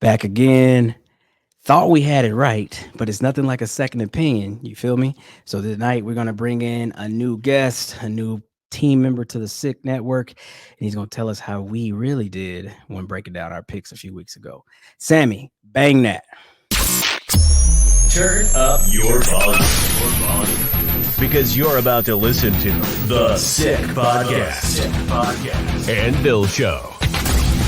Back again. Thought we had it right, but it's nothing like a second opinion. You feel me? So tonight we're gonna bring in a new guest, a new team member to the Sick Network, and he's gonna tell us how we really did when breaking down our picks a few weeks ago. Sammy, bang that. Turn up your volume. Because you're about to listen to The Sick Podcast. And Bill Show.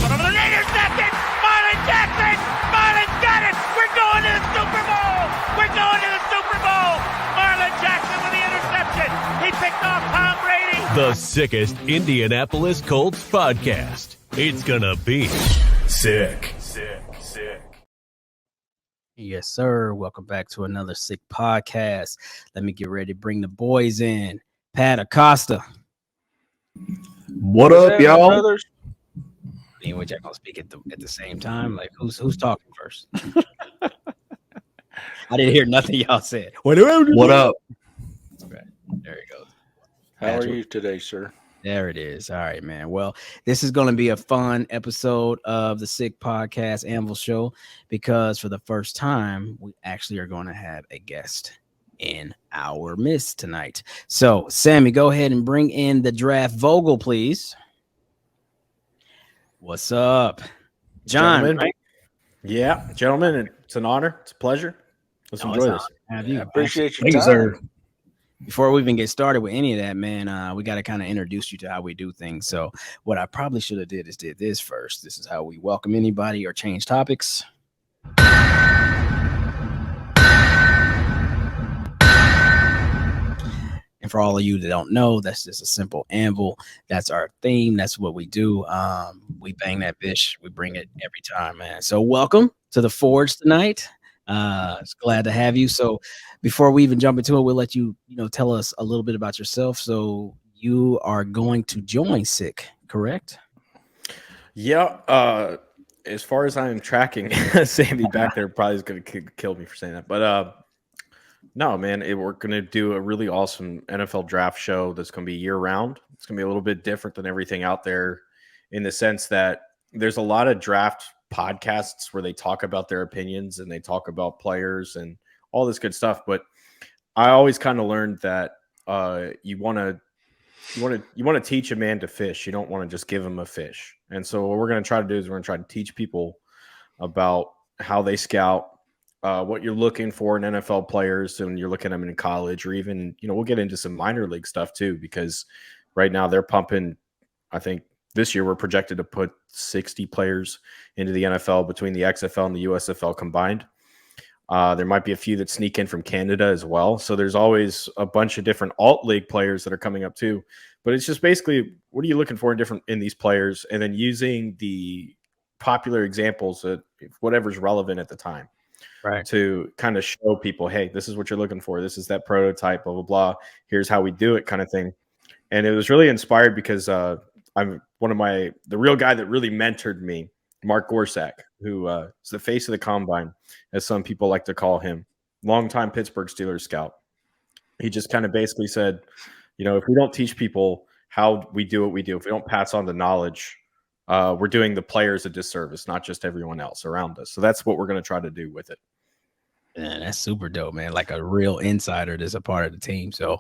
Intercepted! Marlon Jackson! Marlon's got it! We're going to the Super Bowl! We're going to the Super Bowl! Marlon Jackson with the interception! He picked off Tom Brady! The sickest Indianapolis Colts podcast. It's gonna be sick. Yes, sir. Welcome back to another Sick Podcast. Let me get ready to bring the boys in. Pat Acosta. What up, y'all? Brothers? And we're just gonna speak at the same time. Like who's talking first? I didn't hear nothing y'all said. What up? Okay, there you go. How are you today, sir? There it is. All right, man. Well, this is going to be a fun episode of the Sick Podcast Anvil Show because for the first time, we actually are going to have a guest in our midst tonight. So, Sammy, go ahead and bring in the draft Vogel, please. What's up, John? Gentlemen. Right? Yeah, gentlemen, it's an honor. It's a pleasure. Let's enjoy this. Have you? Appreciate your Thank you, time. sir. Before we even get started with any of that, man, we got to kind of introduce you to how we do things. So what I probably should have did this first. This is how we welcome anybody or change topics. And for all of you that don't know, that's just a simple anvil. That's our theme. That's what we do. We bang that bitch. We bring it every time, man. So welcome to the Forge tonight. It's glad to have you. So before we even jump into it, we'll let you, tell us a little bit about yourself. So you are going to join Sick, correct? Yeah. As far as I am tracking, Sandy back there probably is going to kill me for saying that. But no, man, we're going to do a really awesome NFL draft show that's going to be year round. It's going to be a little bit different than everything out there in the sense that there's a lot of draft podcasts where they talk about their opinions and they talk about players and all this good stuff. But I always kind of learned that you want to teach a man to fish. You don't want to just give him a fish. And so what we're going to try to do is we're going to try to teach people about how they scout, what you're looking for in NFL players when you're looking at them in college, or even, we'll get into some minor league stuff too, because right now they're pumping, I think, this year we're projected to put 60 players into the NFL between the XFL and the USFL combined. There might be a few that sneak in from Canada as well. So there's always a bunch of different alt league players that are coming up too. But it's just basically, what are you looking for in these players? And then using the popular examples of whatever's relevant at the time. Right. To kind of show people, hey, this is what you're looking for. This is that prototype, blah, blah, blah. Here's how we do it kind of thing. And it was really inspired because I'm the real guy that really mentored me, Mark Gorsak, who is the face of the combine, as some people like to call him, longtime Pittsburgh Steelers scout. He just kind of basically said, if we don't teach people how we do what we do, if we don't pass on the knowledge, we're doing the players a disservice, not just everyone else around us. So that's what we're going to try to do with it. Man, that's super dope, man. Like a real insider that's a part of the team. So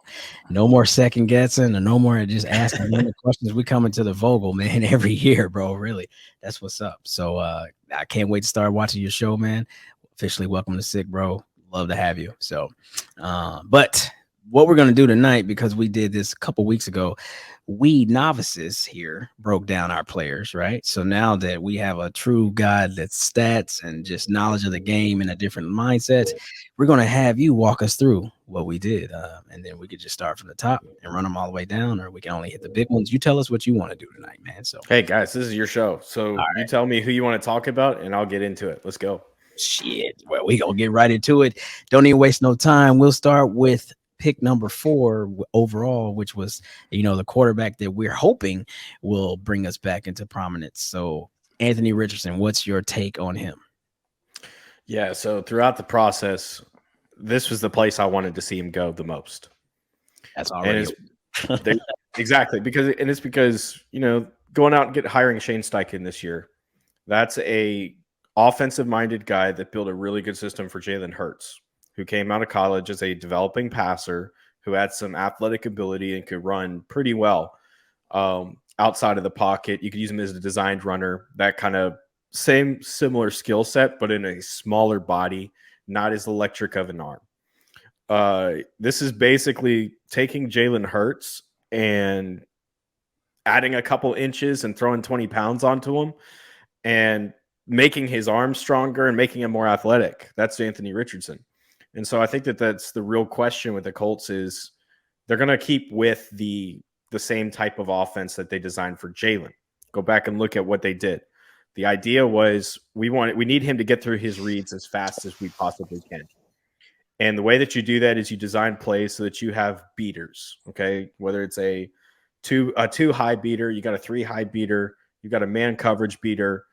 no more second guessing or no more just asking the questions. We come into the Vogel, man, every year, bro. Really. That's what's up. So I can't wait to start watching your show, man. Officially welcome to Sick, bro. Love to have you. So but what we're going to do tonight, because we did this a couple weeks ago, we novices here broke down our players, right? So now that we have a true guy that's stats and just knowledge of the game and a different mindset, we're going to have you walk us through what we did. And then we could just start from the top and run them all the way down, or we can only hit the big ones. You tell us what you want to do tonight, man. So, hey, guys, this is your show. So you tell me who you want to talk about, and I'll get into it. Let's go. Shit. Well, we going to get right into it. Don't even waste no time. We'll start with pick number 4 overall, which was, the quarterback that we're hoping will bring us back into prominence. So Anthony Richardson, what's your take on him? Yeah. So throughout the process, this was the place I wanted to see him go the most. That's already exactly because going out and hiring Shane Steichen this year. That's a offensive-minded guy that built a really good system for Jalen Hurts, who came out of college as a developing passer, who had some athletic ability and could run pretty well outside of the pocket. You could use him as a designed runner, that kind of similar skill set, but in a smaller body, not as electric of an arm. This is basically taking Jalen Hurts and adding a couple inches and throwing 20 pounds onto him and making his arms stronger and making him more athletic. That's Anthony Richardson. And so I think that's the real question with the Colts is they're going to keep with the same type of offense that they designed for Jalen. Go back and look at what they did. The idea was we need him to get through his reads as fast as we possibly can. And the way that you do that is you design plays so that you have beaters, okay? Whether it's a two high beater, you got a 3 high beater, you got a man coverage beater,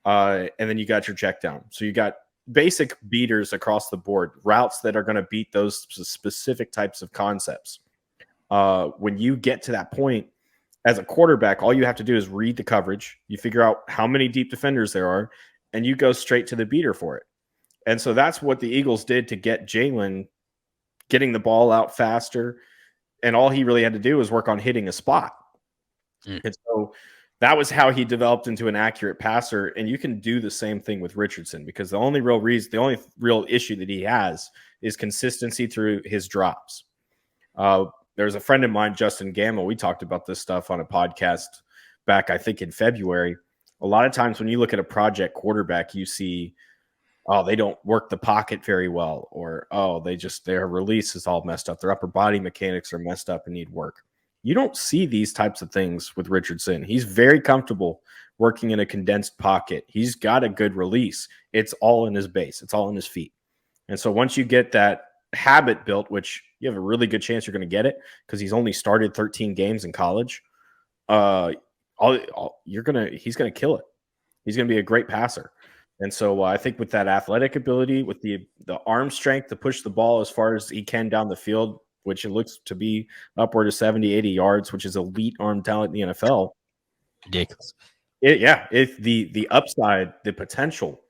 and then you got your check down. So you got basic beaters across the board, routes that are going to beat those specific types of concepts. When you get to that point, as a quarterback, all you have to do is read the coverage. You figure out how many deep defenders there are, and you go straight to the beater for it. And so that's what the Eagles did to get Jalen getting the ball out faster. And all he really had to do was work on hitting a spot. And so that was how he developed into an accurate passer. And you can do the same thing with Richardson because the only real issue that he has is consistency through his drops. There's a friend of mine, Justin Gamble. We talked about this stuff on a podcast back, I think, in February. A lot of times when you look at a project quarterback, you see, oh, they don't work the pocket very well, or, oh, their release is all messed up. Their upper body mechanics are messed up and need work. You don't see these types of things with Richardson. He's very comfortable working in a condensed pocket. He's got a good release. It's all in his base. It's all in his feet. And so once you get that habit built, which you have a really good chance you're going to get it because he's only started 13 games in college, he's going to kill it. He's going to be a great passer. And so I think with that athletic ability, with the arm strength to push the ball as far as he can down the field, which it looks to be upward of 70, 80 yards, which is elite arm talent in the NFL. Ridiculous. The upside, the potential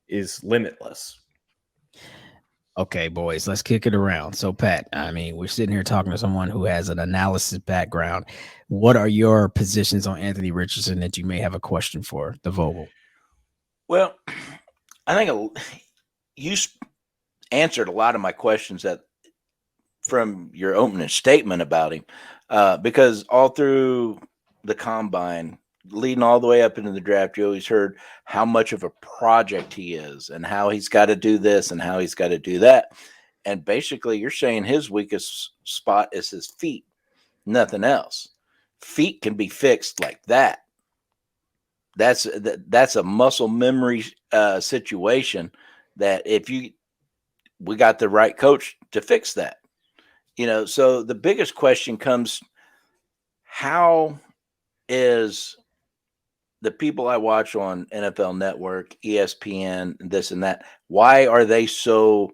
is limitless. Okay, boys, let's kick it around. So, Pat, I mean, we're sitting here talking to someone who has an analysis background. What are your positions on Anthony Richardson that you may have a question for the Vogel? Well, I think you answered a lot of my questions from your opening statement about him, because all through the combine, leading all the way up into the draft, you always heard how much of a project he is and how he's got to do this and how he's got to do that. And basically, you're saying his weakest spot is his feet, nothing else. Feet can be fixed like that. That's a muscle memory situation that we got the right coach to fix that. So the biggest question comes, how is the people I watch on NFL Network, ESPN, this and that, why are they so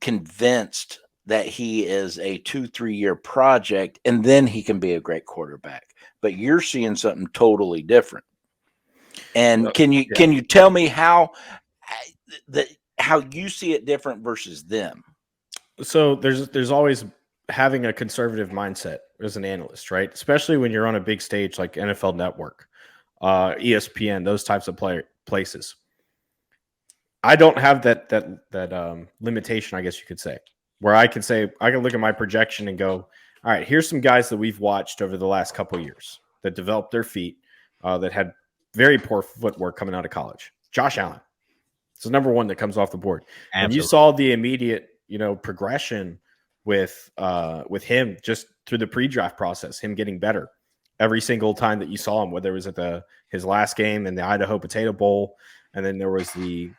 convinced that he is a 2-3 year project and then he can be a great quarterback? But you're seeing something totally different. And can you tell me how you see it different versus them? So there's always having a conservative mindset as an analyst, right? Especially when you're on a big stage like NFL Network, ESPN, those types of places. I don't have that limitation, I guess you could say, where I can look at my projection and go, all right, here's some guys that we've watched over the last couple of years that developed their feet, that had very poor footwork coming out of college. Josh Allen. It's the number one that comes off the board. Absolutely. And you saw the immediate, progression with him just through the pre-draft process, him getting better every single time that you saw him, whether it was at his last game in the Idaho Potato Bowl, and then there was he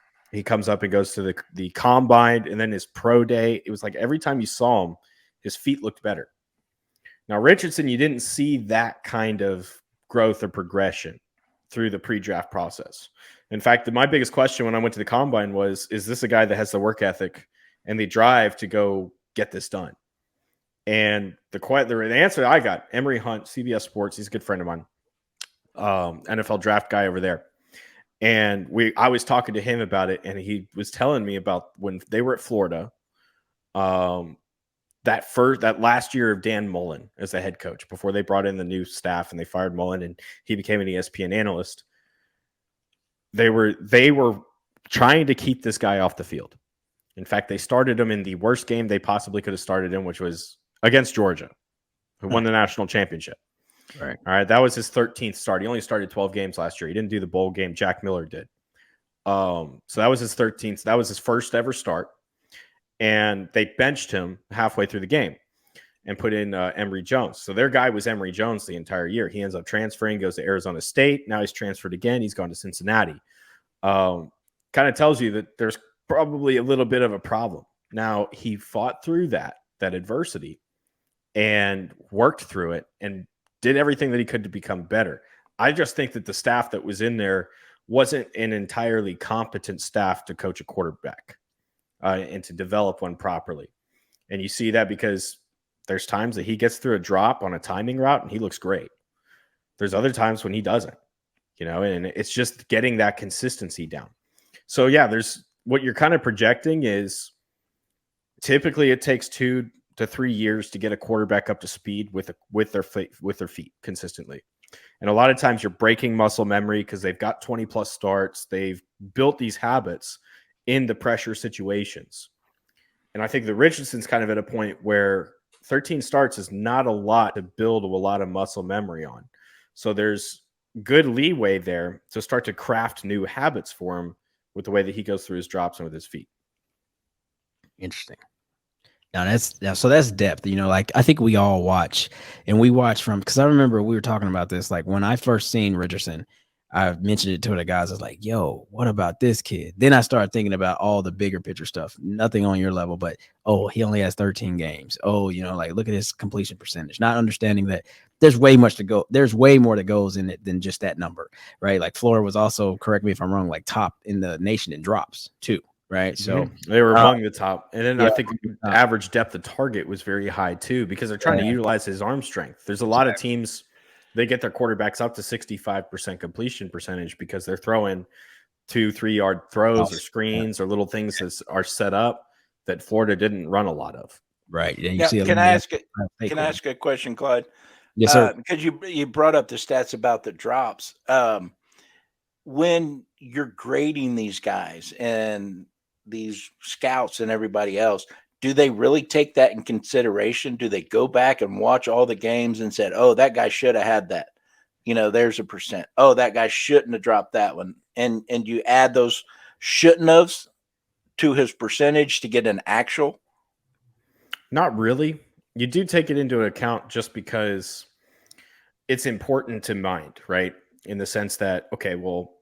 comes up and goes to the combine, and then his pro day. It was like every time you saw him, his feet looked better. Now, Richardson, you didn't see that kind of growth or progression through the pre-draft process. In fact, my biggest question when I went to the combine was, is this a guy that has the work ethic and the drive to go get this done? And the answer I got, Emory Hunt, CBS Sports, he's a good friend of mine, NFL draft guy over there. And I was talking to him about it, and he was telling me about when they were at Florida, that last year of Dan Mullen as the head coach before they brought in the new staff and they fired Mullen and he became an ESPN analyst. They were trying to keep this guy off the field. In fact, they started him in the worst game they possibly could have started in, which was against Georgia, who won the national championship. Right. All right. That was his 13th start. He only started 12 games last year. He didn't do the bowl game. Jack Miller did. So that was his 13th. That was his first ever start. And they benched him halfway through the game and put in Emory Jones. So their guy was Emory Jones the entire year. He ends up transferring, goes to Arizona State. Now he's transferred again. He's gone to Cincinnati. Kind of tells you that there's probably a little bit of a problem. Now, he fought through that adversity and worked through it and did everything that he could to become better. I just think that the staff that was in there wasn't an entirely competent staff to coach a quarterback and to develop one properly. And you see that because there's times that he gets through a drop on a timing route and he looks great. There's other times when he doesn't, and it's just getting that consistency down. So yeah, there's what you're kind of projecting is typically it takes 2 to 3 years to get a quarterback up to speed with their feet consistently. And a lot of times you're breaking muscle memory because they've got 20 plus starts. They've built these habits in the pressure situations. And I think the Richardson's kind of at a point where 13 starts is not a lot to build a lot of muscle memory on. So there's good leeway there to start to craft new habits for him with the way that he goes through his drops and with his feet. Interesting. Now that's depth, like I think we all watch from, because I remember we were talking about this, like when I first seen Richardson, I mentioned it to the guys. I was like, yo, what about this kid? Then I started thinking about all the bigger picture stuff, nothing on your level, but, oh, he only has 13 games. Oh, like look at his completion percentage, not understanding that there's way much to go. There's way more that goes in it than just that number, right? Like Florida was also, correct me if I'm wrong, like top in the nation in drops too. Right. So they were among the top. And then I think average depth of target was very high too, because they're trying to utilize his arm strength. There's a lot of teams, they get their quarterbacks up to 65% completion percentage because they're throwing 2-3 yard throws or screens or little things that are set up that Florida didn't run a lot of. Right. And can I ask a question, Clyde? Yes, sir. Because you brought up the stats about the drops. When you're grading these guys and these scouts and everybody else, do they really take that in consideration? Do they go back and watch all the games and said, oh, that guy should have had that, there's a percent. Oh, that guy shouldn't have dropped that one. And you add those shouldn't haves to his percentage to get an actual? Not really. You do take it into account just because it's important to mind, right? In the sense that, okay, well,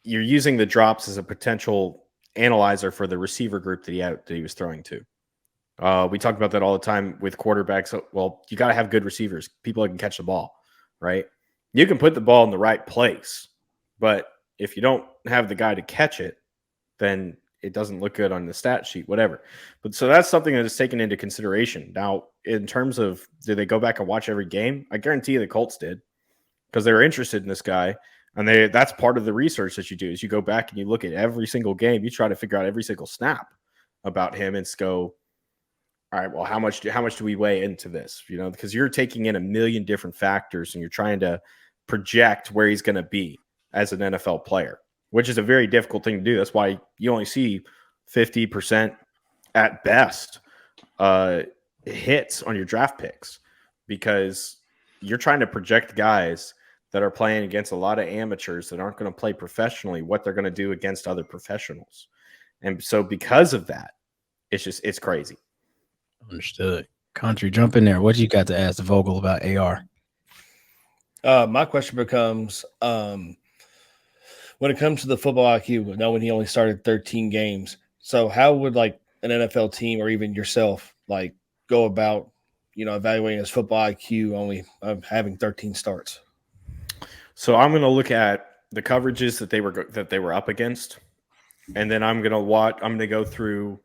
you're using the drops as a potential analyzer for the receiver group that he was throwing to. We talk about that all the time with quarterbacks. Well, you got to have good receivers, people that can catch the ball, right? You can put the ball in the right place, but if you don't have the guy to catch it, then it doesn't look good on the stat sheet, whatever. But so that's something that is taken into consideration. Now, in terms of, do they go back and watch every game? I guarantee you the Colts did, because they were interested in this guy. And that's part of the research that you do, is you go back and you look at every single game. You try to figure out every single snap about him and go, all right, well, how much do we weigh into this? Because you're taking in a million different factors and you're trying to project where he's going to be as an NFL player, which is a very difficult thing to do. That's why you only see 50% at best hits on your draft picks, because you're trying to project guys that are playing against a lot of amateurs that aren't going to play professionally, what they're going to do against other professionals. And so because of that, it's crazy. Understood. Country, jump in there. What you got to ask the Vogel about AR? My question becomes, when it comes to the football IQ, knowing he only started 13 games, so how would like an NFL team or even yourself like go about, evaluating his football IQ only having 13 starts? So I'm going to look at the coverages that they were up against, and then I'm going to go through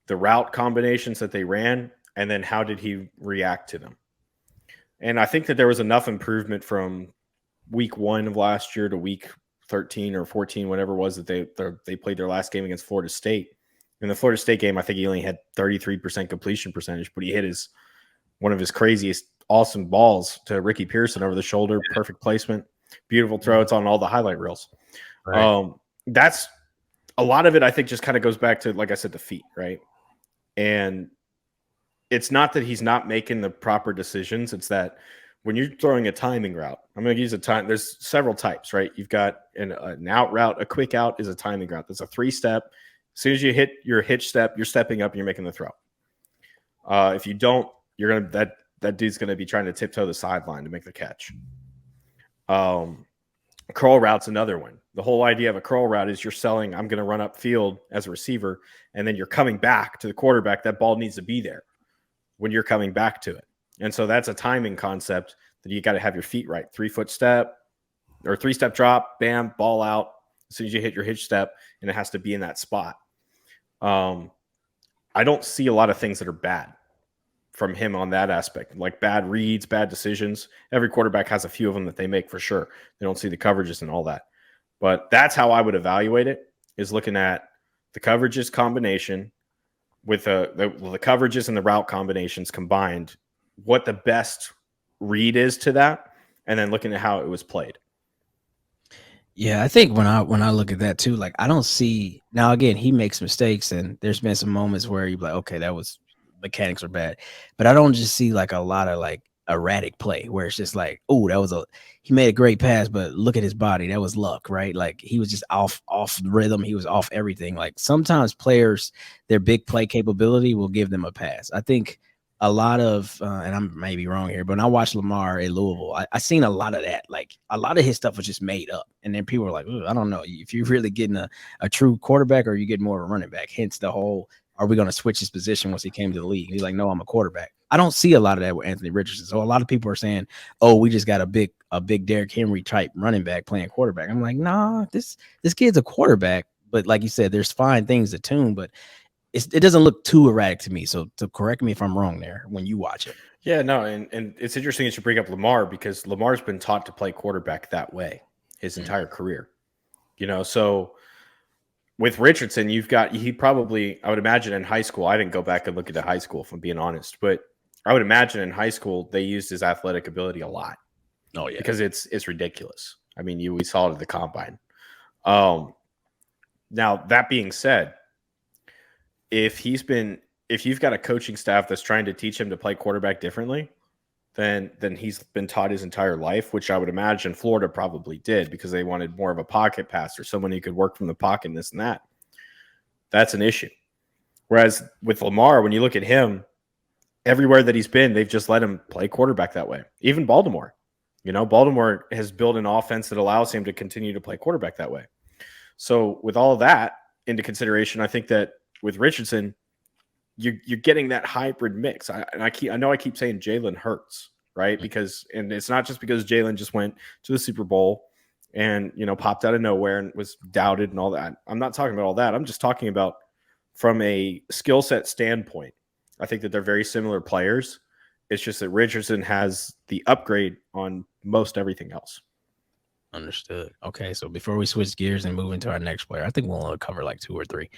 the route combinations that they ran, and then how did he react to them. And I think that there was enough improvement from week 1 of last year to week 13 or 14, whatever it was that they played their last game against Florida State. In the Florida State game, I think he only had 33% completion percentage, but he hit one of his craziest awesome balls to Ricky Pearson over the shoulder, perfect placement, beautiful throw. It's on all the highlight reels. Right. That's a lot of it. I think just kind of goes back to, like I said, the feet, right? And it's not that he's not making the proper decisions. It's that when you're throwing a timing route, I'm going to use there's several types, right? You've got an out route. A quick out is a timing route. That's a 3-step. As soon as you hit your hitch step, you're stepping up and you're making the throw. If you don't, you're going to, that dude's going to be trying to tiptoe the sideline to make the catch. Curl route's another one. The whole idea of a curl route is you're selling, I'm going to run up field as a receiver, and then you're coming back to the quarterback. That ball needs to be there when you're coming back to it. And so that's a timing concept that you got to have your feet right. 3-foot step or 3-step drop, bam, ball out as soon as you hit your hitch step, and it has to be in that spot. I don't see a lot of things that are bad from him on that aspect, like bad reads, bad decisions. Every quarterback has a few of them that they make for sure. They don't see the coverages and all that. But that's how I would evaluate it, is looking at the coverages combination with the coverages and the route combinations combined, what the best read is to that, and then looking at how it was played. Yeah, I think when I look at that too, like I don't see, now again, he makes mistakes and there's been some moments where you're like, okay, that was, mechanics are bad, but I don't just see like a lot of like erratic play where it's just like, oh, he made a great pass, but look at his body, that was luck, right? Like he was just off rhythm, he was off everything. Like sometimes players, their big play capability will give them a pass. I think a lot of, and I'm maybe wrong here, but when I watched Lamar at Louisville, I seen a lot of that. Like a lot of his stuff was just made up. And then people were like, I don't know if you're really getting a true quarterback or you get more of a running back. Hence the whole, are we going to switch his position once he came to the league? He's like, no, I'm a quarterback. I don't see a lot of that with Anthony Richardson. So a lot of people are saying, oh, we just got a big Derrick Henry type running back playing quarterback. I'm like, nah, this kid's a quarterback. But like you said, there's fine things to tune, but it doesn't look too erratic to me. So to correct me if I'm wrong there when you watch it. Yeah, no, and it's interesting that you bring up Lamar, because Lamar's been taught to play quarterback that way his entire career. So with Richardson, I would imagine in high school, I didn't go back and look at the high school if I'm being honest, but I would imagine in high school they used his athletic ability a lot. Oh yeah, because it's ridiculous. I mean, we saw it at the combine. Now that being said, if you've got a coaching staff that's trying to teach him to play quarterback differently than he's been taught his entire life, which I would imagine Florida probably did because they wanted more of a pocket passer, someone who could work from the pocket and this and that. That's an issue. Whereas with Lamar, when you look at him, everywhere that he's been, they've just let him play quarterback that way. Even Baltimore. Baltimore has built an offense that allows him to continue to play quarterback that way. So with all of that into consideration, I think that with Richardson, you're getting that hybrid mix. I know I keep saying Jalen Hurts, right? And it's not just because Jalen just went to the Super Bowl and popped out of nowhere and was doubted and all that. I'm not talking about all that. I'm just talking about from a skill set standpoint. I think that they're very similar players. It's just that Richardson has the upgrade on most everything else. Understood. Okay, so before we switch gears and move into our next player, I think we'll only cover like 2 or 3.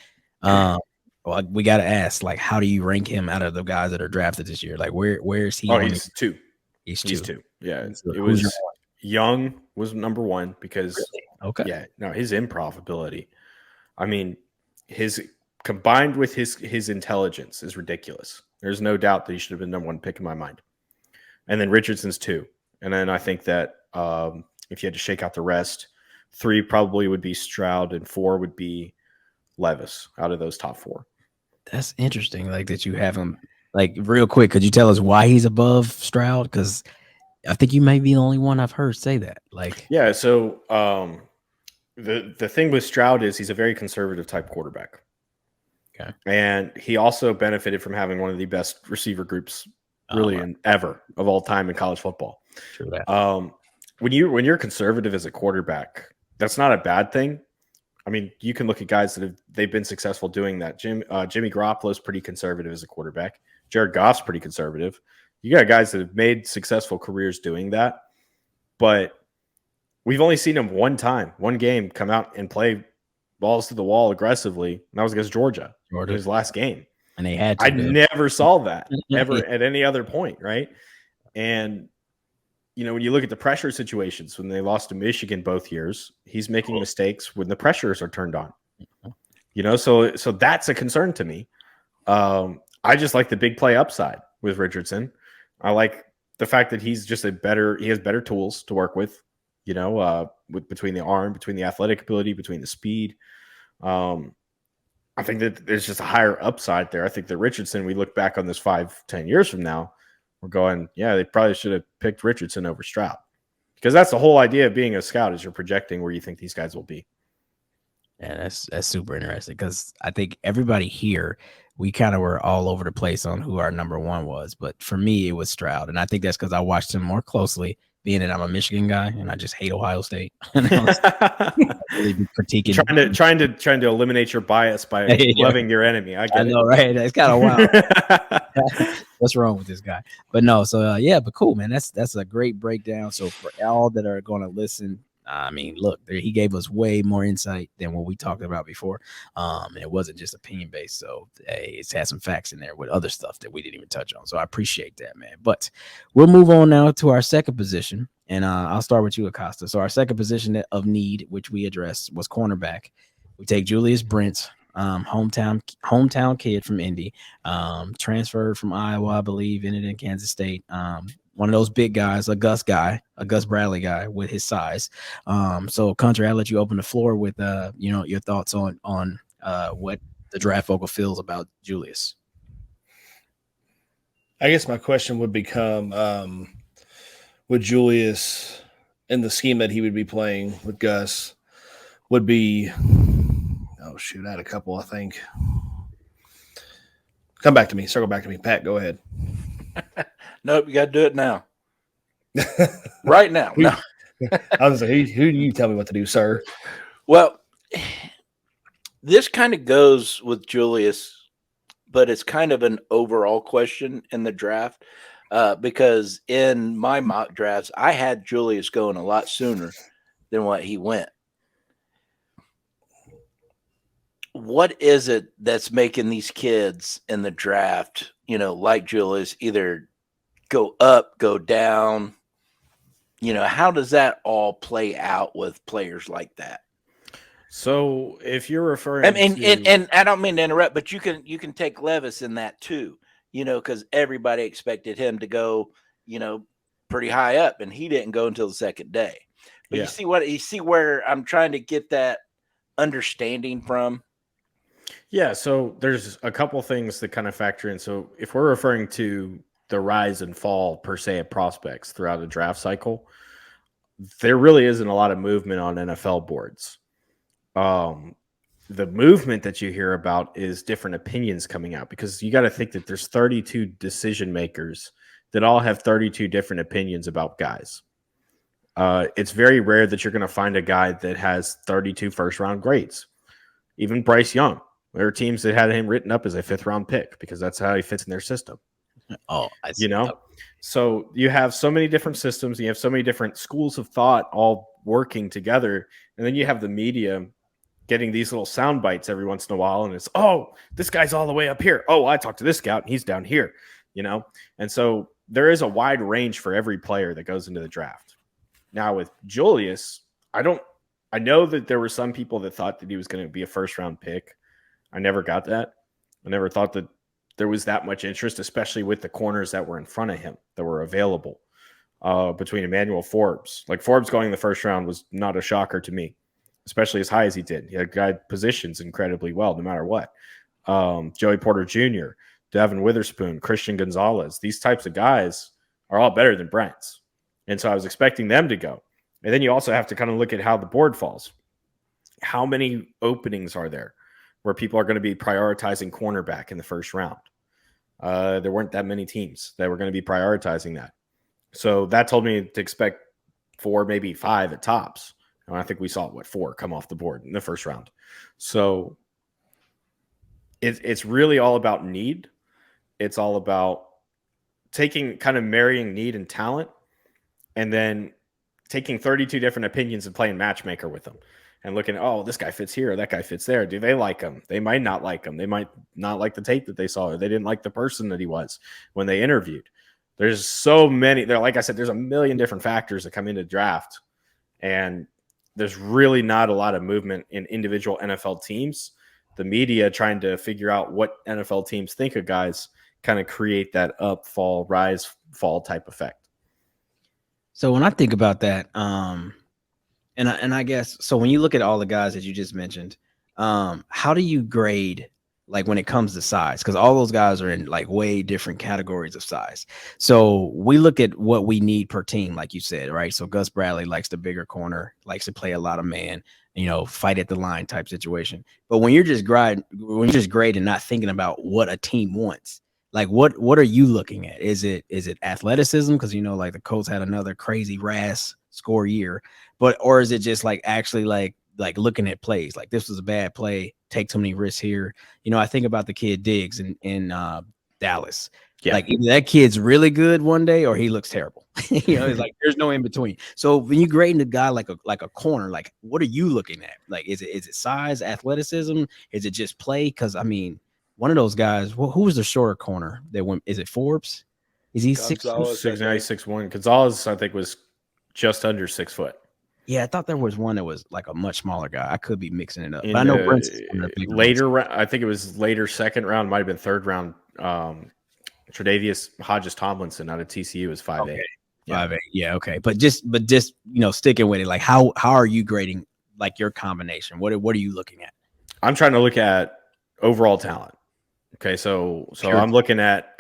Well, we got to ask, like, how do you rank him out of the guys that are drafted this year? Like, where is he? Oh, he's 2. He's 2. Yeah, so it was Young was number 1 because okay. Yeah, no, his improv ability. I mean, his combined with his intelligence is ridiculous. There's no doubt that he should have been number 1 pick in my mind. And then Richardson's 2. And then I think that if you had to shake out the rest, 3 probably would be Stroud and 4 would be Levis out of those top 4. That's interesting. Like that you have him. Like real quick, could you tell us why he's above Stroud? Because I think you may be the only one I've heard say that. Like, yeah. So the thing with Stroud is he's a very conservative type quarterback. Okay, and he also benefited from having one of the best receiver groups really ever of all time in college football. True that. When you're conservative as a quarterback, that's not a bad thing. I mean, you can look at guys that they've been successful doing that. Jimmy Garoppolo's pretty conservative as a quarterback. Jared Goff's pretty conservative. You got guys that have made successful careers doing that. But we've only seen him one game, come out and play balls to the wall aggressively. And that was against Georgia in his last game. And they had to. I never saw that ever at any other point, right? And, when you look at the pressure situations, when they lost to Michigan both years, he's making mistakes when the pressures are turned on. So that's a concern to me. I just like the big play upside with Richardson. I like the fact that he's just he has better tools to work with, between the arm, between the athletic ability, between the speed. I think that there's just a higher upside there. I think that Richardson, we look back on this 5-10 years from now, we're going, yeah, they probably should have picked Richardson over Stroud, because that's the whole idea of being a scout, is you're projecting where you think these guys will be. Yeah, that's super interesting, because I think everybody here, we kind of were all over the place on who our number one was. But for me, it was Stroud. And I think that's because I watched him more closely, being that I'm a Michigan guy and I just hate Ohio State. And I was really critiquing. Trying to eliminate your bias by loving your enemy. I know, right? It's kind of wild. What's wrong with this guy? But no, so but cool, man. That's a great breakdown. So for all that are going to listen, I mean, look, he gave us way more insight than what we talked about before. And it wasn't just opinion based. So it's had some facts in there with other stuff that we didn't even touch on. So I appreciate that, man. But we'll move on now to our second position. And I'll start with you, Acosta. So our second position of need, which we addressed, was cornerback. We take Julius Brents, hometown kid from Indy, transferred from Iowa, I believe, ended in Kansas State. One of those big guys, a Gus Bradley guy with his size. So Country, I'll let you open the floor with your thoughts on what the draft Vogel feels about Julius. I guess my question would become, with Julius in the scheme that he would be playing with Gus would be, oh shoot, I had a couple, I think. Circle back to me. Pat, go ahead. Nope, you got to do it now. Right now. No. I was like, who do you tell me what to do, sir? Well, this kind of goes with Julius, but it's kind of an overall question in the draft, because in my mock drafts, I had Julius going a lot sooner than what he went. What is it that's making these kids in the draft, like Julius, either go up, go down? How does that all play out with players like that? So if you're referring and I don't mean to interrupt, but you can take Levis in that too, because everybody expected him to go, pretty high up, and he didn't go until the second day. But you see where I'm trying to get that understanding from? Yeah, so there's a couple things that kind of factor in. So if we're referring to the rise and fall per se of prospects throughout a draft cycle, there really isn't a lot of movement on NFL boards. The movement that you hear about is different opinions coming out, because you got to think that there's 32 decision makers that all have 32 different opinions about guys. It's very rare that you're going to find a guy that has 32 first round grades. Even Bryce Young, there are teams that had him written up as a 5th round pick because that's how he fits in their system. Oh, I see. So you have so many different systems, and you have so many different schools of thought all working together. And then you have the media getting these little sound bites every once in a while. And it's, oh, this guy's all the way up here. Oh, I talked to this scout and he's down here, And so there is a wide range for every player that goes into the draft. Now with Julius, I know that there were some people that thought that he was going to be a 1st round pick. I never got that. I never thought that there was that much interest, especially with the corners that were in front of him that were available, between Emmanuel Forbes. Like Forbes going in the 1st round was not a shocker to me, especially as high as he did. He had guy positions incredibly well, no matter what. Joey Porter Jr., Devin Witherspoon, Christian Gonzalez, these types of guys are all better than Brents. And so I was expecting them to go. And then you also have to kind of look at how the board falls. How many openings are there where people are going to be prioritizing cornerback in the 1st round? There weren't that many teams that were going to be prioritizing that. So that told me to expect 4, maybe 5 at tops. And I think we saw 4 come off the board in the 1st round. So it's really all about need. It's all about marrying need and talent, and then taking 32 different opinions and playing matchmaker with them and looking at, oh, this guy fits here, that guy fits there. Do they like him? They might not like him. They might not like the tape that they saw, or they didn't like the person that he was when they interviewed. There's so many there. Like I said, there's a million different factors that come into draft, and there's really not a lot of movement in individual NFL teams. The media trying to figure out what NFL teams think of guys kind of create that up, fall, rise, fall type effect. So when I think about that, and I guess so when you look at all the guys that you just mentioned, how do you grade like when it comes to size? Because all those guys are in like way different categories of size. So we look at what we need per team, like you said, right? So Gus Bradley likes the bigger corner, likes to play a lot of man, fight at the line type situation. But when you're just grading, not thinking about what a team wants, like what are you looking at? Is it athleticism? Because like the Colts had another crazy RAS score year, or is it just like actually like looking at plays? Like this was a bad play, take too many risks here. I think about the kid Diggs in Dallas. Yeah. Like either that kid's really good one day or he looks terrible. It's like there's no in between. So when you grading a guy like a corner, like what are you looking at? Like is it size, athleticism? Is it just play? Because one of those guys, who was the shorter corner that went? Is it Forbes? Is he 6'9", 6'1"? Gonzalez, I think, was just under 6 foot. Yeah, I thought there was one that was like a much smaller guy. I could be mixing it up. But I know Brents later. I think it was later second round, might have been third round. Tre'Davious Hodges Tomlinson out of TCU is 5'8". Okay. 5'8". Yeah, okay. But just sticking with it, like how are you grading like your combination? What are you looking at? I'm trying to look at overall talent. Okay, so sure. I'm looking at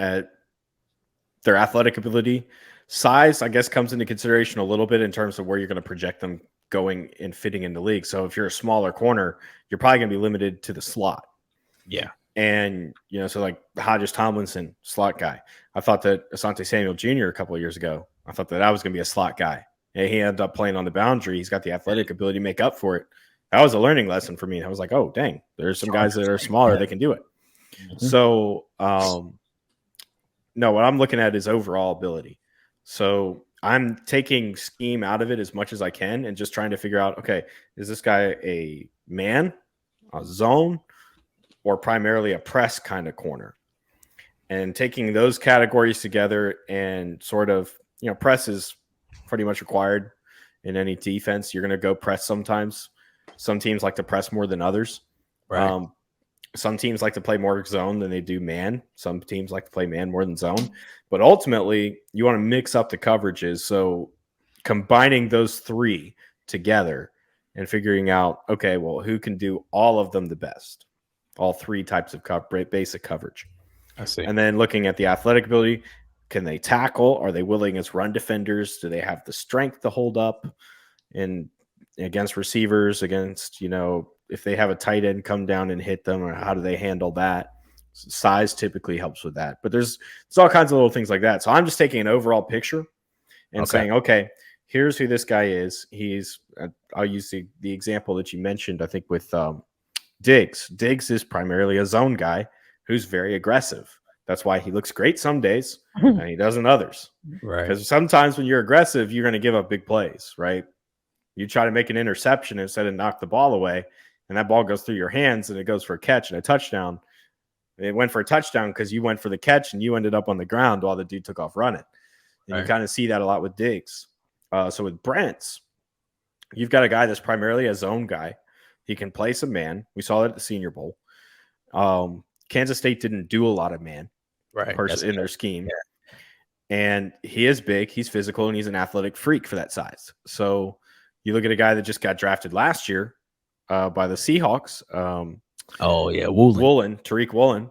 their athletic ability. Size, I guess, comes into consideration a little bit in terms of where you're going to project them going and fitting in the league. So if you're a smaller corner, you're probably going to be limited to the slot. Yeah. And, so like Hodges Tomlinson, slot guy. I thought that Asante Samuel Jr. a couple of years ago, I thought that was going to be a slot guy. And he ended up playing on the boundary. He's got the athletic ability to make up for it. That was a learning lesson for me. I was like, oh, dang, there's some guys that are smaller. They can do it. Mm-hmm. So, no, what I'm looking at is overall ability. So I'm taking scheme out of it as much as I can and just trying to figure out, okay, is this guy a man, a zone, or primarily a press kind of corner? And taking those categories together and sort of, press is pretty much required in any defense. You're going to go press sometimes. Some teams like to press more than others. Right. Some teams like to play more zone than they do man. Some teams like to play man more than zone. But ultimately, you want to mix up the coverages. So combining those three together and figuring out, okay, well, who can do all of them the best? All three types of basic coverage. I see. And then looking at the athletic ability, can they tackle? Are they willing as run defenders? Do they have the strength to hold up and against receivers, against, if they have a tight end come down and hit them, or how do they handle that? Size typically helps with that. But there's all kinds of little things like that. So I'm just taking an overall picture and saying, okay, here's who this guy is. I'll use the example that you mentioned, I think, with Diggs. Diggs is primarily a zone guy who's very aggressive. That's why he looks great some days and he doesn't others. Right. Because sometimes when you're aggressive, you're going to give up big plays, right? You try to make an interception instead of knock the ball away, and that ball goes through your hands and it goes for a catch and a touchdown. It went for a touchdown because you went for the catch and you ended up on the ground while the dude took off running. And you kind of see that a lot with Diggs. So with Brents, you've got a guy that's primarily a zone guy. He can play some man. We saw that at the Senior Bowl. Kansas State didn't do a lot of man in their scheme. Yeah. And he is big, he's physical, and he's an athletic freak for that size. So you look at a guy that just got drafted last year by the Seahawks. Tariq Woolen,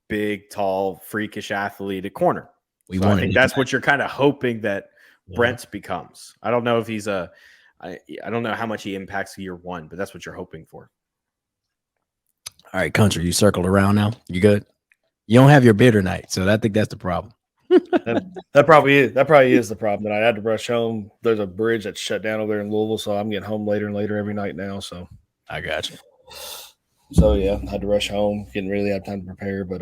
big, tall, freakish athlete at corner. I think that's what you're kind of hoping that Brents becomes. I don't know if he's I don't know how much he impacts year one, but that's what you're hoping for. All right, Country, you circled around now. You good? You don't have your bitter night, so I think that's the problem. that probably is the problem. That I had to rush home. There's a bridge that's shut down over there in Louisville, so I'm getting home later and later every night now. So I got you. So yeah, I had to rush home. Didn't really have time to prepare, but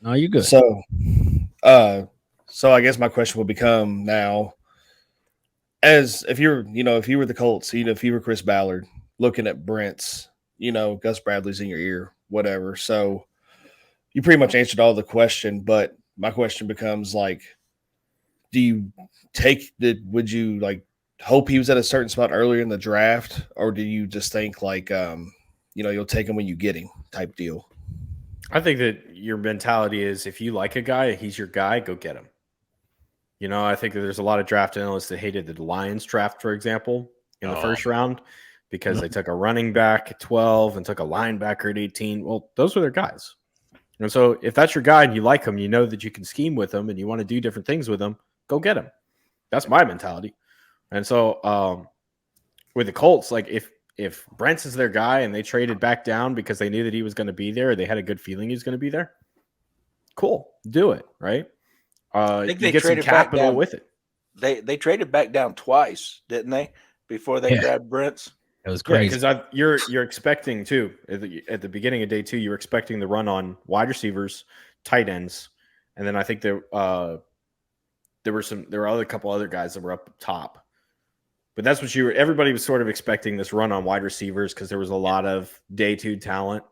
no, you good. So I guess my question will become now, as if you were the Colts, if you were Chris Ballard looking at Brents, Gus Bradley's in your ear, whatever. So you pretty much answered all the question, but my question becomes like, would you like hope he was at a certain spot earlier in the draft, or do you just think like, you'll take him when you get him type deal? I think that your mentality is if you like a guy, he's your guy, go get him. I think that there's a lot of draft analysts that hated the Lions draft, for example, in the first round because they took a running back at 12 and took a linebacker at 18. Well, those were their guys. And so if that's your guy and you like him, you know that you can scheme with him and you want to do different things with him, go get him. That's my mentality. And so with the Colts, like if Brents is their guy and they traded back down because they knew that he was going to be there, or they had a good feeling he was going to be there, cool, do it, right? I think you they get some traded back capital down. with it. They traded back down twice, didn't they? Before they grabbed Brents. It was crazy. Yeah, because you're expecting too at the beginning of day two, you're expecting the run on wide receivers, tight ends, and then I think there were a couple other guys that were up top. But that's what everybody was sort of expecting, this run on wide receivers, because there was a lot of day two talent.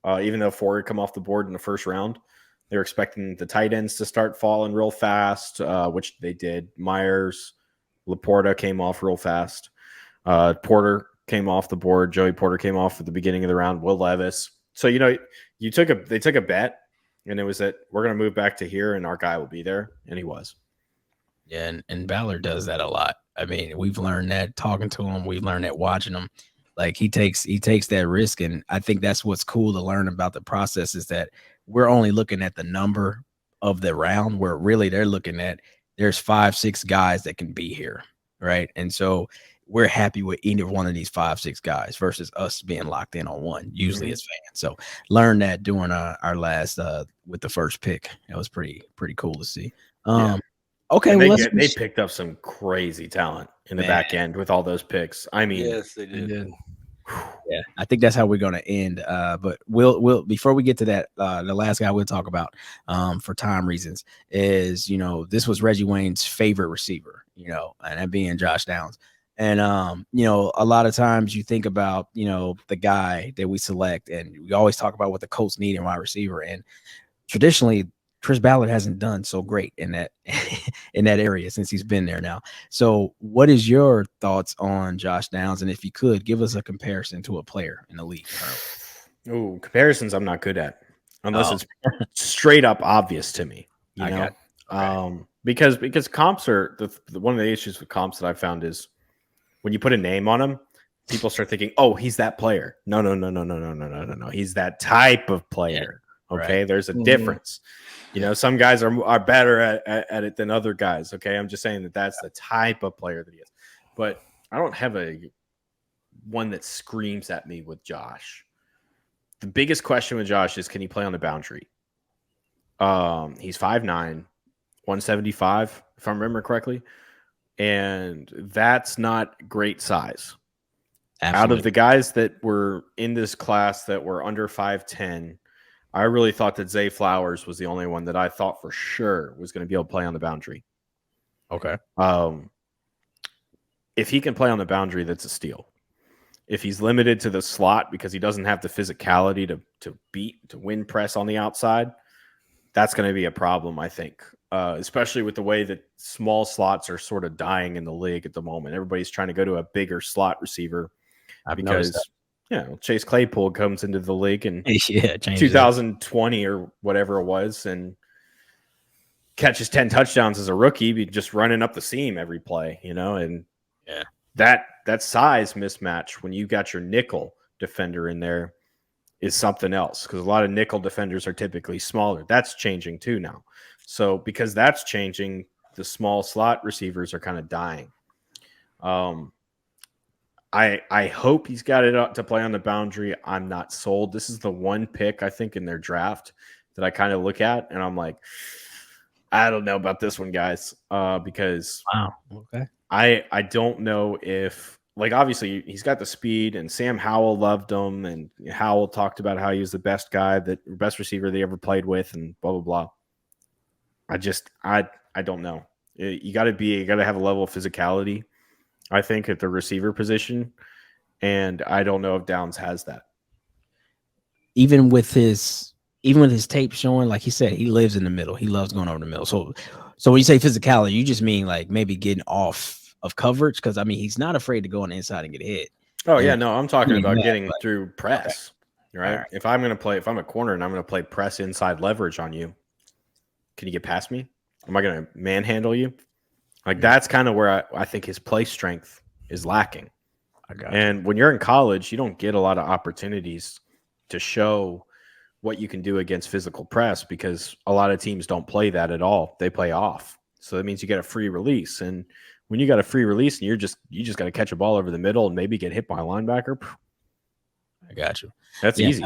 Even though 4 had come off the board in the first round, they were expecting the tight ends to start falling real fast, which they did. Myers, Laporta came off real fast. Porter came off the board. Joey Porter came off at the beginning of the round. Will Levis. So, they took a bet, and it was that we're going to move back to here, and our guy will be there, and he was. Yeah, and Ballard does that a lot. I mean, we've learned that talking to him. We've learned that watching him. Like he takes that risk, and I think that's what's cool to learn about the process is that we're only looking at the number of the round, where really they're looking at there's 5-6 guys that can be here, right? And so we're happy with either one of these 5-6 guys versus us being locked in on one, usually as fans. So learn that during our last with the first pick. That was pretty cool to see. Okay, well, they picked up some crazy talent in the back end with all those picks. I mean, yes, they did. Yeah, I think that's how we're going to end. But we'll before we get to that, the last guy we'll talk about for time reasons is this was Reggie Wayne's favorite receiver, and that being Josh Downs. And a lot of times you think about the guy that we select, and we always talk about what the Colts need in wide receiver, and traditionally Chris Ballard hasn't done so great in that area since he's been there now. So what is your thoughts on Josh Downs? And if you could give us a comparison to a player in the league. Oh, comparisons I'm not good at unless it's straight up obvious to me. Because comps are one of the issues with comps that I found is when you put a name on them, people start thinking, oh, he's that player. No. He's that type of player. Yeah, okay. Right. There's a difference. Some guys are better at it than other guys. Okay. I'm just saying that's the type of player that he is. But I don't have one that screams at me with Josh. The biggest question with Josh is, can he play on the boundary? He's 5'9", 175, if I remember correctly. And that's not great size. Absolutely. Out of the guys that were in this class that were under 5'10", I really thought that Zay Flowers was the only one that I thought for sure was going to be able to play on the boundary. Okay. If he can play on the boundary, that's a steal. If he's limited to the slot because he doesn't have the physicality to win press on the outside, that's going to be a problem, I think. Especially with the way that small slots are sort of dying in the league at the moment. Everybody's trying to go to a bigger slot receiver because Chase Claypool comes into the league in 2020 or whatever it was and catches 10 touchdowns as a rookie, just running up the seam every play, and that size mismatch when you got your nickel defender in there is something else, because a lot of nickel defenders are typically smaller. That's changing too now. So because that's changing, the small slot receivers are kind of dying. I hope he's got it up to play on the boundary. I'm not sold. This is the one pick, I think, in their draft that I kind of look at, and I'm like, I don't know about this one, guys, because I don't know if, like, obviously he's got the speed, and Sam Howell loved him, and Howell talked about how he was the best receiver they ever played with, and blah, blah, blah. I don't know. You got to have a level of physicality I think, at the receiver position, and I don't know if Downs has that. Even with his tape showing, like he said, he lives in the middle. He loves going over the middle. So when you say physicality, you just mean like maybe getting off of coverage? Because I mean, he's not afraid to go on the inside and get hit. Oh, yeah, no, I'm talking about that, getting but- through press, right? All right. If I'm a corner and I'm going to play press inside leverage on you, can you get past me? Am I going to manhandle you? Like, that's kind of where I think his play strength is lacking. I got you. And when you're in college, you don't get a lot of opportunities to show what you can do against physical press because a lot of teams don't play that at all. They play off. So that means you get a free release. And when you got a free release and you just got to catch a ball over the middle and maybe get hit by a linebacker, I got you. that's Yeah. easy.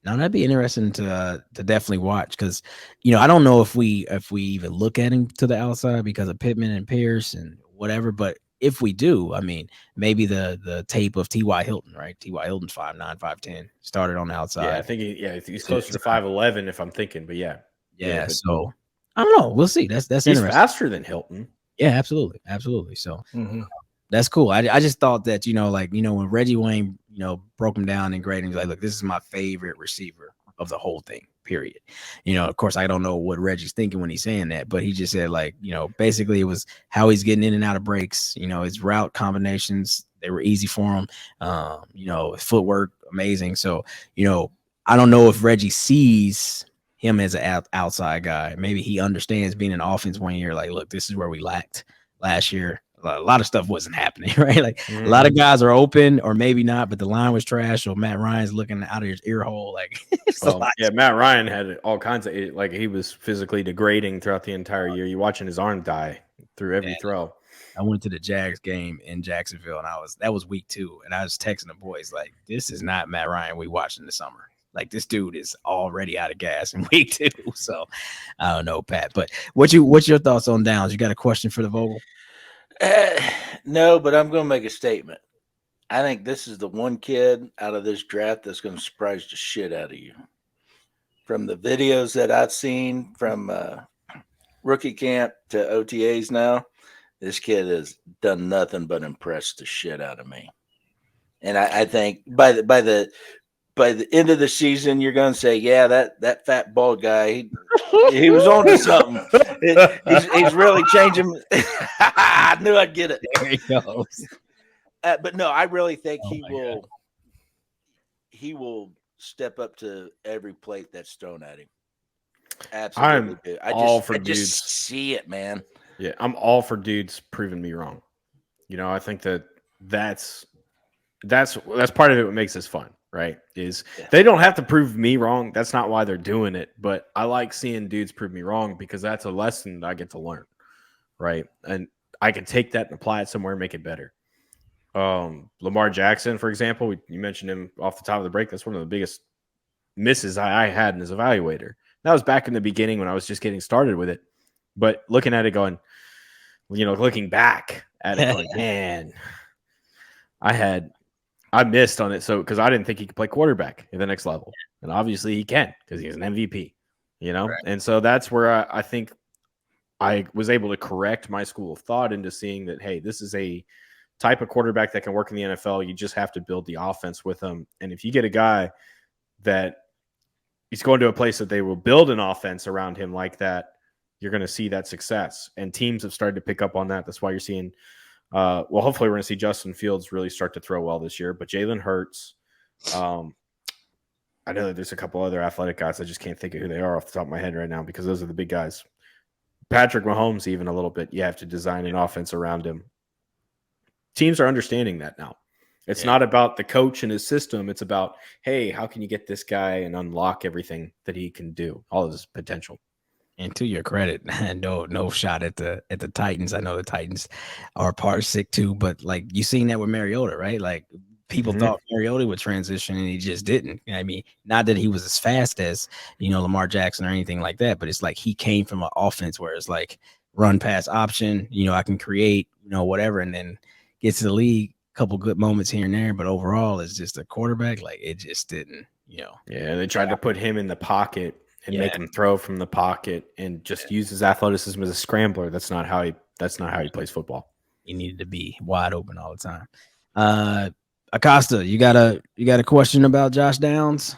Now that'd be interesting to definitely watch because I don't know if we even look at him to the outside because of Pittman and Pierce and whatever, but if we do, I mean, maybe the tape of T.Y. Hilton, right? T.Y. Hilton's 5'9", 5'10", started on the outside. Yeah, I think he's closer to 5'11" if I'm thinking, but yeah. Yeah, but so I don't know. We'll see. That's he's interesting. faster than Hilton. Yeah, absolutely. So that's cool. I just thought that when Reggie Wayne broke him down and graded him, he's like, look, this is my favorite receiver of the whole thing. Period. Of course, I don't know what Reggie's thinking when he's saying that, but he just said basically it was how he's getting in and out of breaks. His route combinations, they were easy for him. Footwork amazing. So I don't know if Reggie sees him as an outside guy. Maybe he understands being an offense 1 year. Like, look, this is where we lacked last year. A lot of stuff wasn't happening, right? Like a lot of guys are open or maybe not, but the line was trash. Or Matt Ryan's looking out of his ear hole. Like, Matt Ryan had all kinds of he was physically degrading throughout the entire year. You watching his arm die through every throw. I went to the Jags game in Jacksonville, and that was week 2, and I was texting the boys like, "This is not Matt Ryan we watched in the summer. Like, this dude is already out of gas in week 2." So I don't know, Pat. But what's your thoughts on Downs? You got a question for the Vogel? No, but I'm going to make a statement. I think this is the one kid out of this draft that's going to surprise the shit out of you. From the videos that I've seen from rookie camp to OTAs now, this kid has done nothing but impress the shit out of me. And I think by the end of the season, you're going to say, yeah, that fat bald guy, he was on to something. He's really changing. I knew I'd get it. There he goes. But no, I really think he will step up to every plate that's thrown at him. Absolutely. I just see it, man. Yeah, I'm all for dudes proving me wrong. I think that's part of it. What makes this fun, right? Is they don't have to prove me wrong. That's not why they're doing it. But I like seeing dudes prove me wrong because that's a lesson that I get to learn, right? And I can take that and apply it somewhere and make it better. Lamar Jackson, for example, you mentioned him off the top of the break. That's one of the biggest misses I had in his evaluator. That was back in the beginning when I was just getting started with it. But looking at it going, looking back at it going, man, I missed on it. So, because I didn't think he could play quarterback at the next level. And obviously he can because he's an MVP, Right. And so that's where I think I was able to correct my school of thought into seeing that, hey, this is a type of quarterback that can work in the NFL. You just have to build the offense with him. And if you get a guy that he's going to a place that they will build an offense around him like that, you're going to see that success. And teams have started to pick up on that. That's why you're seeing hopefully we're going to see Justin Fields really start to throw well this year. But Jalen Hurts, I know that there's a couple other athletic guys. I just can't think of who they are off the top of my head right now because those are the big guys. Patrick Mahomes, even a little bit. You have to design an offense around him. Teams are understanding that now. It's not about the coach and his system. It's about, hey, how can you get this guy and unlock everything that he can do, all of his potential. And to your credit, no shot at the Titans. I know the Titans are part sick too, but like you seen that with Mariota, right? Like people thought Mariota would transition and he just didn't. I mean, not that he was as fast as Lamar Jackson or anything like that, but it's like he came from an offense where it's like run pass option. I can create whatever, and then get to the league. Couple good moments here and there, but overall, it's just a quarterback. Like it just didn't. Yeah, they tried to put him in the pocket and make him throw from the pocket and just use his athleticism as a scrambler. That's not how he plays football. He needed to be wide open all the time. Acosta, you got a question about Josh Downs?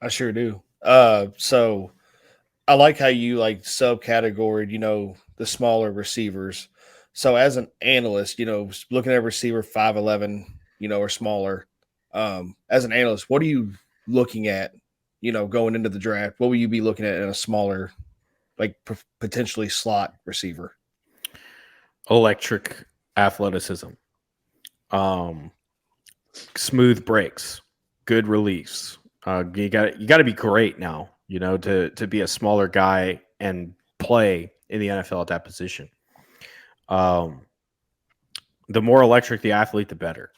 I sure do. So I like how you like subcategoried, the smaller receivers. So as an analyst, looking at a receiver 5'11", or smaller, as an analyst, what are you looking at, going into the draft? What will you be looking at in a smaller, like potentially slot receiver? Electric athleticism, smooth breaks, good release. You got to be great now, to be a smaller guy and play in the NFL at that position. The more electric the athlete, the better.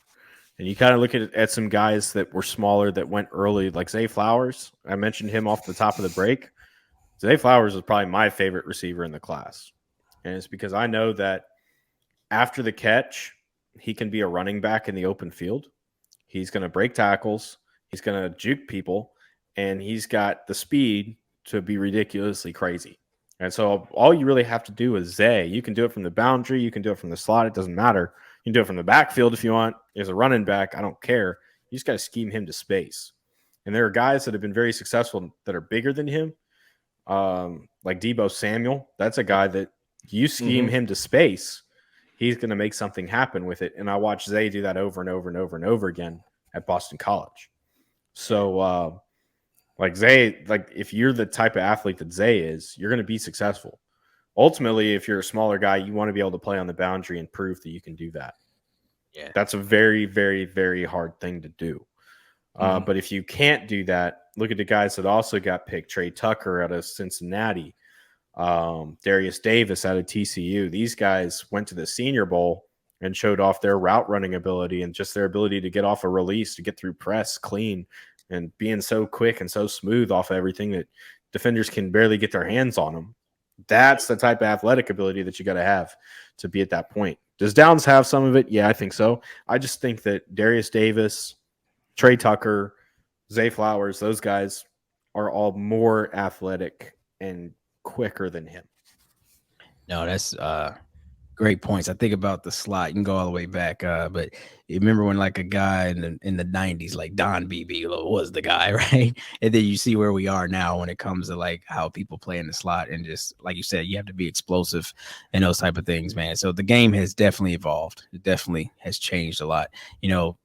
And you kind of look at some guys that were smaller that went early, like Zay Flowers. I mentioned him off the top of the break. Zay Flowers was probably my favorite receiver in the class. And it's because I know that after the catch, he can be a running back in the open field. He's going to break tackles. He's going to juke people. And he's got the speed to be ridiculously crazy. And so all you really have to do is Zay. You can do it from the boundary. You can do it from the slot. It doesn't matter. You can do it from the backfield if you want. As a running back, I don't care. You just got to scheme him to space. And there are guys that have been very successful that are bigger than him, like Deebo Samuel. That's a guy that you scheme him to space, he's going to make something happen with it. And I watched Zay do that over and over and over and over again at Boston College. So, like Zay, like if you're the type of athlete that Zay is, you're going to be successful. Ultimately, if you're a smaller guy, you want to be able to play on the boundary and prove that you can do that. Yeah, that's a very, very, very hard thing to do. But if you can't do that, look at the guys that also got picked. Trey Tucker out of Cincinnati, Darius Davis out of TCU. These guys went to the Senior Bowl and showed off their route running ability and just their ability to get off a release, to get through press clean, and being so quick and so smooth off of everything that defenders can barely get their hands on them. That's the type of athletic ability that you got to have to be at that point. Does Downs have some of it? Yeah, I think so. I just think that Darius Davis, Trey Tucker, Zay Flowers, those guys are all more athletic and quicker than him. No, that's great points. I think about the slot. You can go all the way back, but you remember when like a guy in the 90s, like Don BB was the guy, right? And then you see where we are now when it comes to like how people play in the slot, and just like you said, you have to be explosive and those type of things, man. So the game has definitely evolved. It definitely has changed a lot.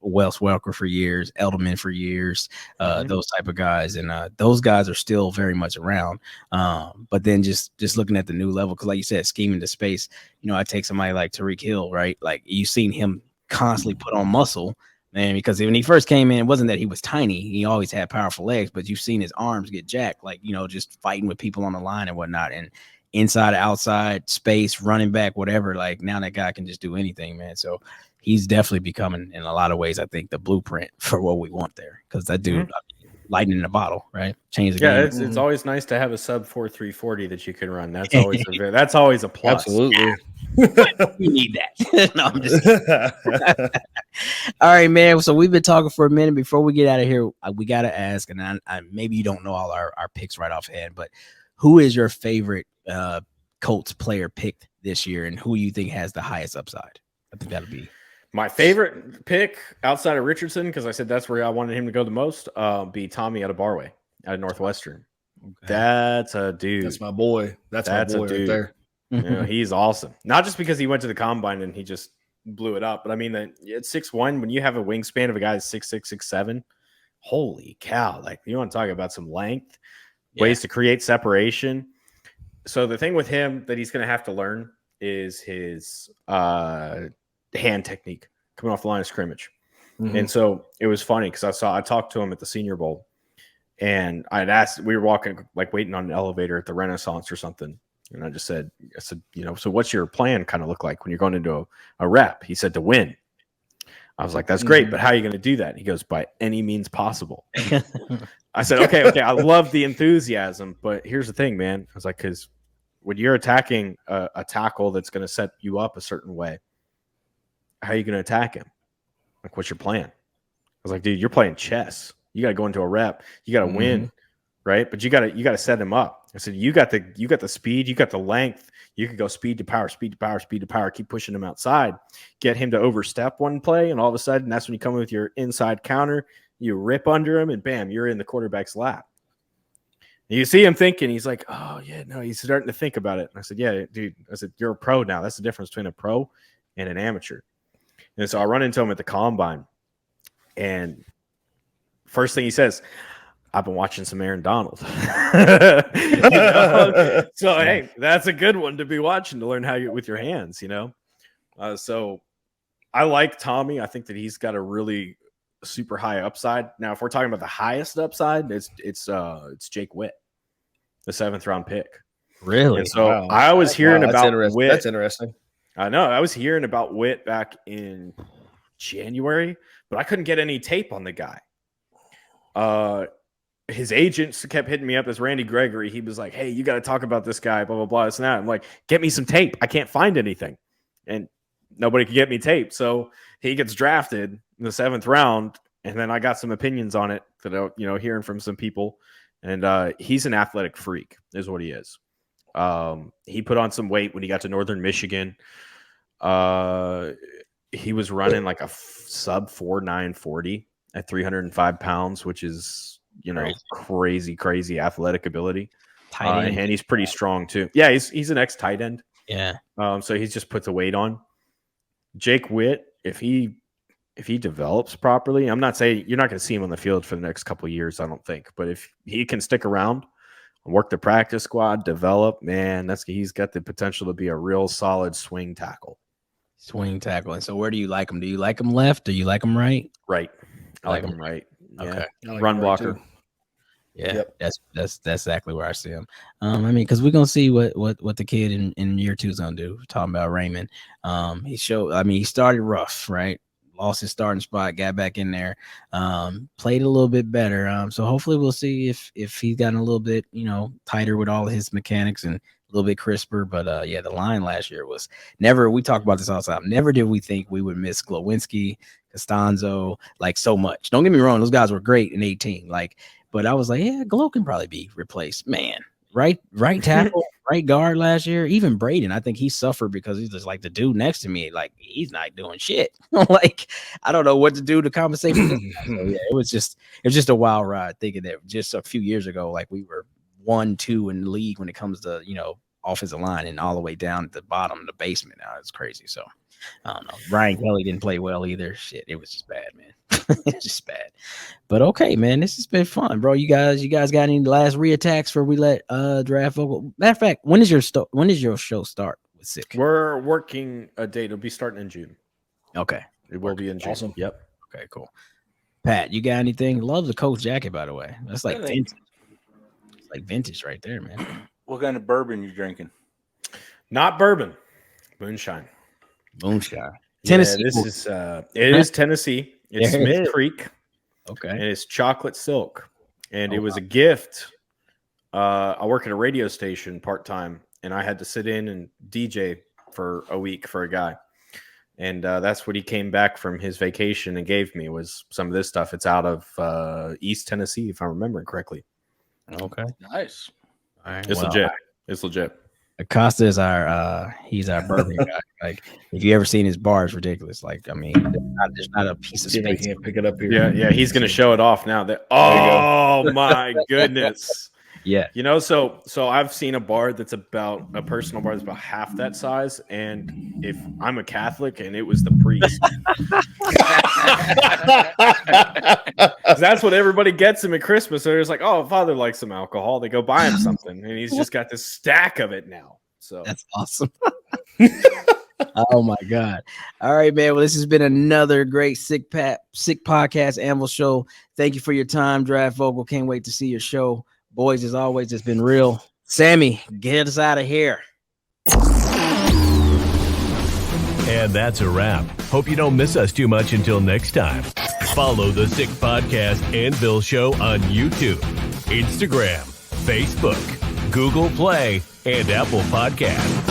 Wes Welker for years, Edelman for years, those type of guys, and those guys are still very much around. But then just looking at the new level, because like you said, scheming to space. I take somebody like Tyreek Hill, right? Like you've seen him constantly put on muscle, man, because when he first came in, it wasn't that he was tiny. He always had powerful legs, but you've seen his arms get jacked, like, just fighting with people on the line and whatnot. And inside, outside, space, running back, whatever, like now that guy can just do anything, man. So he's definitely becoming, in a lot of ways, I think, the blueprint for what we want there. Because that dude, lightning in a bottle, right? Change the game. It's always nice to have a sub 4.340 that you can run. That's always a plus. Absolutely. We need that. No, I'm just kidding. All right, man. So we've been talking for a minute. Before we get out of here, we got to ask, and I maybe you don't know all our picks right offhand, but who is your favorite Colts player picked this year, and who you think has the highest upside? I think that'll be my favorite pick outside of Richardson, because I said that's where I wanted him to go the most, be Tommy Barway out of Northwestern. Okay. That's a dude. That's my boy. That's my boy right there. He's awesome. Not just because he went to the combine and he just blew it up, but I mean that at 6'1", when you have a wingspan of a guy that's 6'6", 6'7", holy cow! Like, you want to talk about some length, ways to create separation. So the thing with him that he's going to have to learn is his hand technique coming off the line of scrimmage. And so it was funny because I talked to him at the Senior Bowl, and I'd asked, we were walking, like waiting on an elevator at the Renaissance or something. And I said, so what's your plan kind of look like when you're going into a rep? He said, to win. I was like, that's great, but how are you going to do that? He goes, by any means possible. I said, okay. I love the enthusiasm, but here's the thing, man. I was like, because when you're attacking a tackle that's going to set you up a certain way, how are you going to attack him? Like, what's your plan? I was like, dude, you're playing chess. You got to go into a rep. You got to win right? But you gotta set him up. I said, you got the speed, you got the length. You could go speed to power, speed to power, speed to power. Keep pushing him outside, get him to overstep one play, and all of a sudden, that's when you come with your inside counter. You rip under him, and bam, you're in the quarterback's lap. And you see him thinking, he's like, oh yeah, no, he's starting to think about it. And I said, yeah, dude. I said, you're a pro now. That's the difference between a pro and an amateur. And so I run into him at the combine, and first thing he says, I've been watching some Aaron Donald. You know? So, hey, that's a good one to be watching to learn how you with your hands, you know? So I like Tommy. I think that he's got a really super high upside. Now, if we're talking about the highest upside, it's Jake Witt, the 7th round pick. Really? And so I was hearing about Witt. That's interesting. I know. I was hearing about Witt back in January, but I couldn't get any tape on the guy. His agents kept hitting me up as Randy Gregory. He was like, hey, you got to talk about this guy, blah, blah, blah, this and that. I'm like, get me some tape. I can't find anything. And nobody could get me tape. So he gets drafted in the 7th round. And then I got some opinions on it that, hearing from some people. And he's an athletic freak is what he is. He put on some weight when he got to Northern Michigan. He was running like a sub 4.9 40 at 305 pounds, which is, crazy athletic ability. Tight end. And he's pretty strong too. Yeah, he's an ex tight end. Yeah. So he's just put the weight on. Jake Witt, if he develops properly, I'm not saying you're not going to see him on the field for the next couple of years, I don't think. But if he can stick around, work the practice squad, develop, man, he's got the potential to be a real solid swing tackle. Swing tackle. And so where do you like him? Do you like him left? Do you like him right? Right. I like him right. Yeah. Okay. Like Run blocker. Yeah, Yep. That's exactly where I see him. Because we're gonna see what the kid in year 2 is gonna do. We're talking about Raymond. He started rough, right? Lost his starting spot, got back in there, played a little bit better. So hopefully we'll see if he's gotten a little bit, tighter with all of his mechanics and a little bit crisper. But the line last year was never. We talk about this all the time. Never did we think we would miss Glowinski, Costanzo, like so much. Don't get me wrong; those guys were great in 18. But I was like, yeah, Glow can probably be replaced. Man, right tackle, right guard last year. Even Braden, I think he suffered because he's just like the dude next to me. Like he's not doing shit. Like I don't know what to do to compensate for this. So, yeah, it was just a wild ride. Thinking that just a few years ago, like we were 1-2 in the league when it comes to offensive line and all the way down at the bottom, the basement. Now it's crazy. So I don't know. Ryan Kelly didn't play well either. Shit, it was just bad, man. It's just bad. But okay, man, this has been fun, bro. You guys got any last reattacks for we let Draft Vogel? Matter of fact, when is your show start with Sick? We're working a date. It'll be starting in June. Okay. It will be in June. Awesome. Yep. Okay, cool. Pat, you got anything? Love the Coach jacket, by the way. That's like vintage. It's like vintage right there, man. What kind of bourbon you drinking? Not bourbon. Moonshine. Tennessee. Yeah, this is it is Tennessee. It's Smith Creek. Okay. And it's chocolate silk. And it was a gift. I work at a radio station part-time, and I had to sit in and DJ for a week for a guy. And that's what he came back from his vacation and gave me was some of this stuff. It's out of East Tennessee, if I'm remembering correctly. Okay. Nice. All right. It's legit. It's legit. Acosta is he's our bourbon guy. Like, if you ever seen his bar, it's ridiculous. Like, I mean, there's not a piece of See if I space. can't pick it up here. Yeah, he's gonna show it off now. Oh my goodness. Yeah. So I've seen a bar that's about a personal bar that's about half that size, and if I'm a Catholic and it was the priest, that's what everybody gets him at Christmas. So it's like, oh, Father likes some alcohol. They go buy him something, and he's just got this stack of it now. So That's awesome. Oh my God. All right, man. Well, this has been another great Sick Podcast Anvil show. Thank you for your time, Draft Vogel. Can't wait to see your show. Boys, as always, it's been real. Sammy, get us out of here. And that's a wrap. Hope you don't miss us too much until next time. Follow the Sick Podcast Anvil Show on YouTube, Instagram, Facebook, Google Play, and Apple Podcasts.